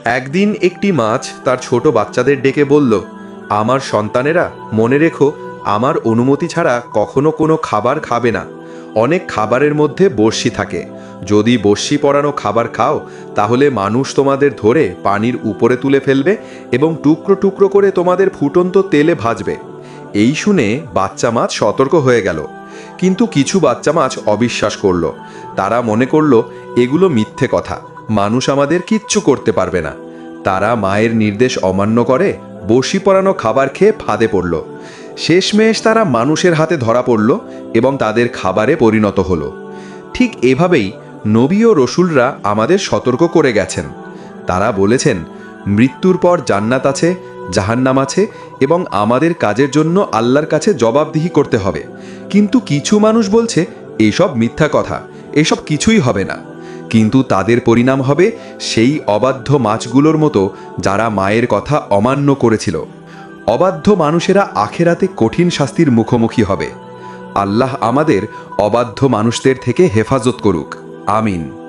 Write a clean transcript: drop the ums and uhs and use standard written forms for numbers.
একদিন একটি মাছ তার ছোট বাচ্চাদের ডেকে বলল, আমার সন্তানেরা, মনে রেখো, আমার অনুমতি ছাড়া কখনো কোনো খাবার খাবে না। অনেক খাবারের মধ্যে বড়শি থাকে। যদি বড়শি পরানো খাবার খাও তাহলে মানুষ তোমাদের ধরে পানির উপরে তুলে ফেলবে এবং টুকরো টুকরো করে তোমাদের ফুটন্ত তেলে ভাজবে। এই শুনে বাচ্চা মাছ সতর্ক হয়ে গেল। কিন্তু কিছু বাচ্চা মাছ অবিশ্বাস করল। তারা মনে করল এগুলো মিথ্যে কথা, মানুষ আমাদের কিচ্ছু করতে পারবে না। তারা মায়ের নির্দেশ অমান্য করে বড়শি পরানো খাবার খেয়ে ফাঁদে পড়ল। শেষমেশ তারা মানুষের হাতে ধরা পড়ল এবং তাদের খাবারে পরিণত হলো। ঠিক এভাবেই নবী ও রসুলরা আমাদের সতর্ক করে গেছেন। তারা বলেছেন, মৃত্যুর পর জান্নাত আছে, জাহান্নাম আছে এবং আমাদের কাজের জন্য আল্লাহর কাছে জবাবদিহি করতে হবে। কিন্তু কিছু মানুষ বলছে এইসব মিথ্যা কথা, এসব কিছুই হবে না। কিন্তু তাদের পরিণাম হবে সেই অবাধ্য মাছগুলোর মতো যারা মায়ের কথা অমান্য করেছিল। অবাধ্য মানুষেরা আখেরাতে কঠিন শাস্তির মুখোমুখি হবে। আল্লাহ আমাদের অবাধ্য মানুষদের থেকে হেফাজত করুক। আমিন।